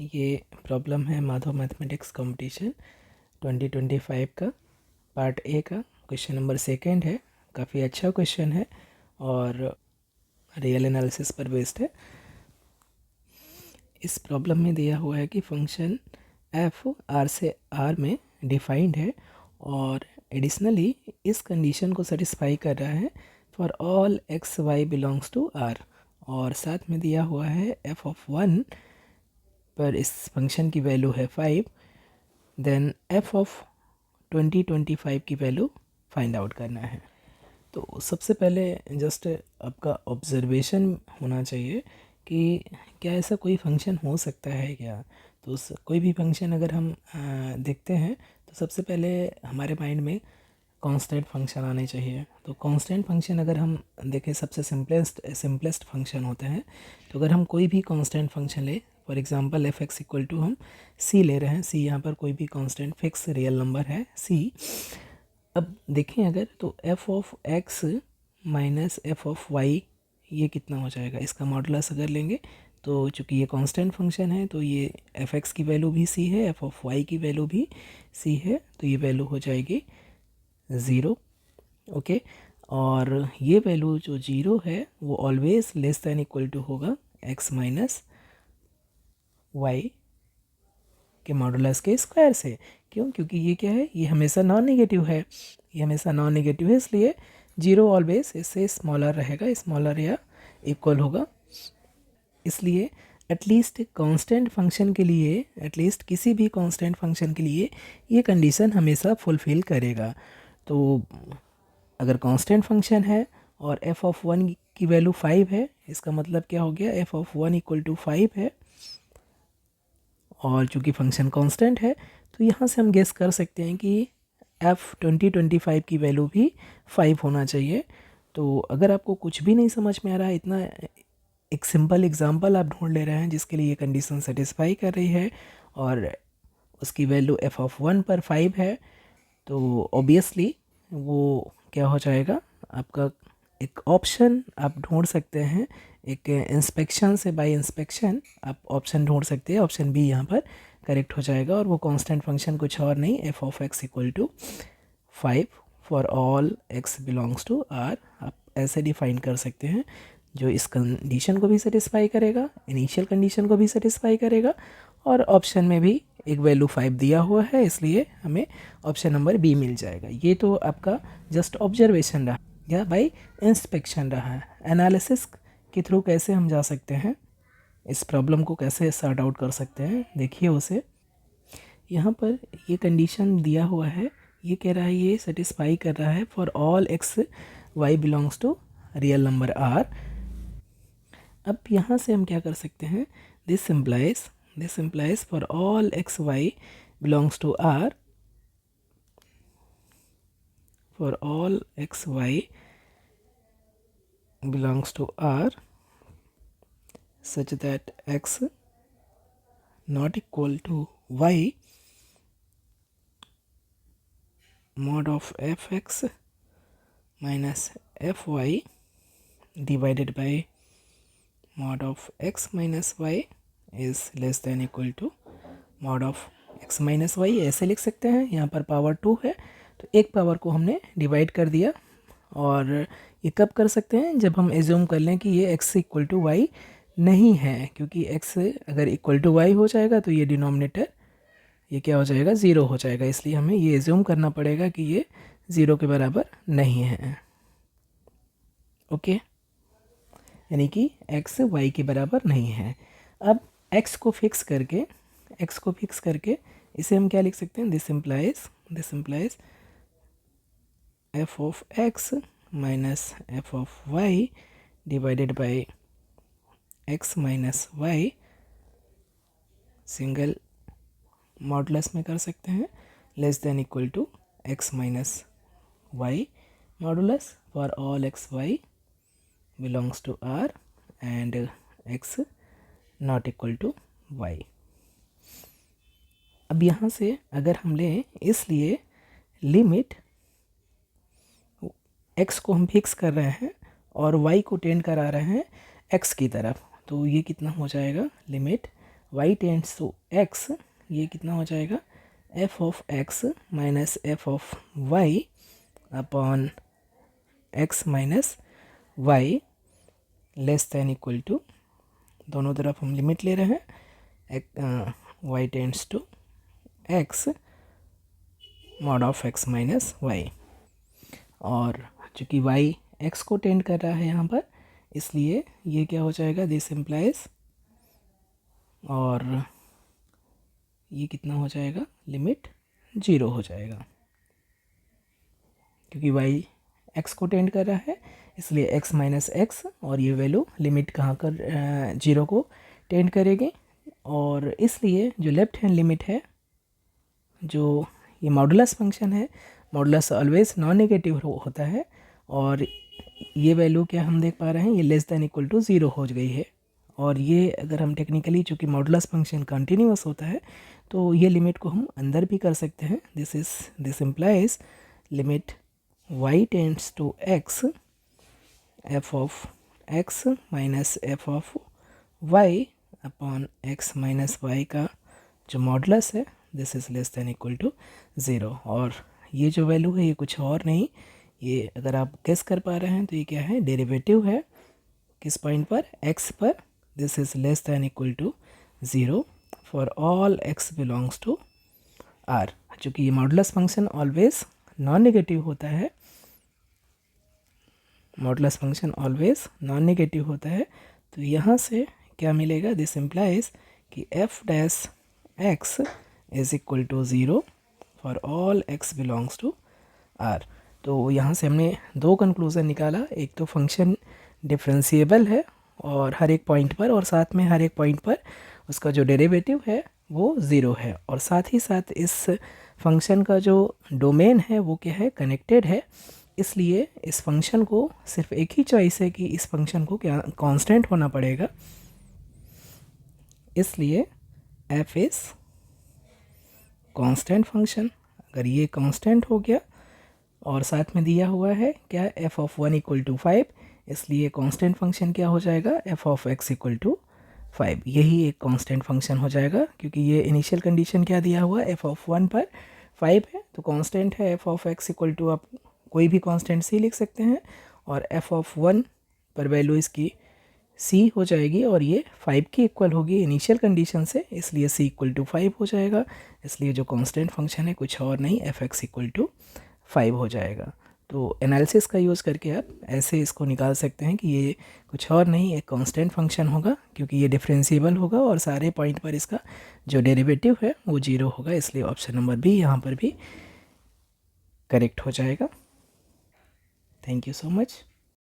ये प्रॉब्लम है Madhav mathematics competition 2025 का पार्ट ए का क्वेश्चन नंबर सेकंड है। काफ़ी अच्छा क्वेश्चन है और रियल एनालिसिस पर बेस्ड है। इस प्रॉब्लम में दिया हुआ है कि फंक्शन एफ आर से आर में डिफाइंड है और एडिशनली इस कंडीशन को सेटिस्फाई कर रहा है for all X Y belongs to R, और साथ में दिया हुआ है एफ ऑफ 1 पर इस फंक्शन की वैल्यू है 5, देन एफ ऑफ 2025 की वैल्यू फाइंड आउट करना है। तो सबसे पहले जस्ट आपका ऑब्जर्वेशन होना चाहिए कि क्या ऐसा कोई फंक्शन हो सकता है क्या। तो कोई भी फंक्शन अगर हम देखते हैं तो सबसे पहले हमारे माइंड में कांस्टेंट फंक्शन आने चाहिए। तो कांस्टेंट फंक्शन अगर हम देखें सबसे सिंपलेस्ट फंक्शन होते हैं। तो अगर हम कोई भी कांस्टेंट फंक्शन ले, for example F X equal to हम सी ले रहे हैं, सी यहाँ पर कोई भी कांस्टेंट फिक्स रियल नंबर है सी। अब देखें अगर तो F of X minus F of Y ये कितना हो जाएगा, इसका मॉडुलस अगर लेंगे तो चूँकि ये कांस्टेंट फंक्शन है तो ये एफ एक्स की वैल्यू भी सी है, एफ ऑफ वाई की वैल्यू भी सी है, तो ये वैल्यू हो जाएगी 0। ओके, और ये वैल्यू जो 0 है वो always less than equal to होगा x माइनस वाई के मॉडुलस के स्क्वायर से। क्यों? क्योंकि ये क्या है, ये हमेशा नॉन नेगेटिव है, ये हमेशा नॉन नेगेटिव है, इसलिए 0 ऑलवेज इससे स्मॉलर रहेगा, स्मॉलर या इक्वल होगा। इसलिए एटलीस्ट कांस्टेंट फंक्शन के लिए, एटलीस्ट किसी भी कांस्टेंट फंक्शन के लिए ये कंडीशन हमेशा फुलफ़िल करेगा। तो अगर कांस्टेंट फंक्शन है और एफ ऑफ 1 की वैल्यू 5 है, इसका मतलब क्या हो गया, एफ ऑफ 1 इक्वल टू 5 है, और चूँकि फंक्शन कांस्टेंट है तो यहाँ से हम गेस कर सकते हैं कि एफ 2025 की वैल्यू भी 5 होना चाहिए। तो अगर आपको कुछ भी नहीं समझ में आ रहा है, इतना एक सिंपल एग्जांपल आप ढूंढ ले रहे हैं जिसके लिए ये कंडीशन सेटिस्फाई कर रही है और उसकी वैल्यू एफ ऑफ 1 पर 5 है, तो ऑब्वियसली वो क्या हो जाएगा, आपका एक ऑप्शन आप ढूंढ सकते हैं, एक इंस्पेक्शन से बाय इंस्पेक्शन आप ऑप्शन ढूंढ सकते हैं, ऑप्शन बी यहाँ पर करेक्ट हो जाएगा। और वो कांस्टेंट फंक्शन कुछ और नहीं, F of X equal to 5 for all X belongs to R, आप ऐसे डिफाइन कर सकते हैं, जो इस कंडीशन को भी सेटिस्फाई करेगा, इनिशियल कंडीशन को भी सेटिस्फाई करेगा, और ऑप्शन में भी एक वैल्यू 5 दिया हुआ है, इसलिए हमें ऑप्शन नंबर बी मिल जाएगा। ये तो आपका जस्ट ऑब्जर्वेशन रहा या बाय इंस्पेक्शन रहा है। एनालिसिस के थ्रू कैसे हम जा सकते हैं, इस प्रॉब्लम को कैसे सॉर्ट आउट कर सकते हैं, देखिए उसे। यहाँ पर ये कंडीशन दिया हुआ है, ये कह रहा है, ये सेटिस्फाई कर रहा है for all X Y belongs to real number R. अब यहाँ से हम क्या कर सकते हैं, this implies for all X Y belongs to R, for all X Y belongs to R such that x not equal to y mod of fx minus fy divided by mod of x minus y is less than equal to mod of x minus y। ऐसे लिख सकते हैं, यहाँ पर power 2 है तो एक power को हमने डिवाइड कर दिया। और ये कब कर सकते हैं, जब हम एज्यूम कर लें कि ये x इक्वल टू वाई नहीं है, क्योंकि x अगर इक्वल टू वाई हो जाएगा तो ये डिनोमिनेटर ये क्या हो जाएगा, 0 हो जाएगा, इसलिए हमें ये एज्यूम करना पड़ेगा कि ये 0 के बराबर नहीं है। ओके, यानी कि x y के बराबर नहीं है। अब x को फिक्स करके इसे हम क्या लिख सकते हैं, this implies F of X minus F of Y divided by X minus Y, single modulus में कर सकते हैं, less than equal to X minus Y modulus for all X Y belongs to R and X not equal to Y. अब यहाँ से अगर हम लें, इसलिए लिमिट x को हम फिक्स कर रहे हैं और y को टेंड करा रहे हैं x की तरफ, तो ये कितना हो जाएगा, limit y tends to x, ये कितना हो जाएगा f of x minus f of y upon x minus y less than equal to, दोनों तरफ हम लिमिट ले रहे हैं, y tends to x mod of x minus y, और चूँकि y x को टेंड कर रहा है यहाँ पर, इसलिए ये क्या हो जाएगा, दिस इम्प्लाइज, और ये कितना हो जाएगा, लिमिट 0 हो जाएगा, क्योंकि y x को टेंड कर रहा है, इसलिए x माइनस x, और ये वैल्यू लिमिट कहाँ कर 0 को टेंड करेगी, और इसलिए जो लेफ्ट हैंड लिमिट है, जो ये मॉडुलस फंक्शन है, मॉडुलस ऑलवेज नॉन नेगेटिव होता है, और ये वैल्यू क्या हम देख पा रहे हैं, ये लेस दैन इक्वल टू 0 हो गई है, और ये अगर हम टेक्निकली, चूँकि मॉडुलस फंक्शन कंटिन्यूअस होता है, तो ये लिमिट को हम अंदर भी कर सकते हैं, this implies limit y tends to x f of x minus f of y upon x minus y का जो मॉडुलस है, this is less than equal to 0, और ये जो वैल्यू है ये कुछ और नहीं, ये अगर आप गेस कर पा रहे हैं तो ये क्या है, डेरिवेटिव है, किस पॉइंट पर, x पर, this is less than equal to 0 for all x belongs to r। चूँकि ये modulus function always non negative होता है, modulus function always non negative होता है, तो यहाँ से क्या मिलेगा, दिस इम्प्लाइज कि f dash x is equal to 0 for all x belongs to r। तो यहाँ से हमने दो कंक्लूज़न निकाला, एक तो फंक्शन डिफरेंशिएबल है और हर एक पॉइंट पर, और साथ में हर एक पॉइंट पर उसका जो डेरिवेटिव है वो 0 है, और साथ ही साथ इस फंक्शन का जो डोमेन है वो क्या है, कनेक्टेड है, इसलिए इस फंक्शन को सिर्फ एक ही चॉइस है कि इस फंक्शन को क्या कांस्टेंट होना पड़ेगा, इसलिए f इज़ कांस्टेंट फंक्शन। अगर ये कांस्टेंट हो गया और साथ में दिया हुआ है क्या, f ऑफ 1 इक्वल टू 5, इसलिए कांस्टेंट फंक्शन क्या हो जाएगा, f of x equal to 5, यही एक कांस्टेंट फंक्शन हो जाएगा, क्योंकि ये इनिशियल कंडीशन क्या दिया हुआ, f ऑफ 1 पर 5 है, तो कांस्टेंट है f of x equal to, आप कोई भी कांस्टेंट c लिख सकते हैं, और f ऑफ 1 पर वैल्यू इसकी c हो जाएगी, और ये 5 की इक्वल होगी इनिशियल कंडीशन से, इसलिए c इक्वल टू 5 हो जाएगा, इसलिए जो कांस्टेंट फंक्शन है कुछ और नहीं, f(x) इक्वल टू 5 हो जाएगा। तो एनालिसिस का यूज़ करके आप ऐसे इसको निकाल सकते हैं कि ये कुछ और नहीं, एक कांस्टेंट फंक्शन होगा, क्योंकि ये डिफरेंशिएबल होगा और सारे पॉइंट पर इसका जो डेरिवेटिव है वो 0 होगा, इसलिए ऑप्शन नंबर बी यहाँ पर भी करेक्ट हो जाएगा। Thank you so much.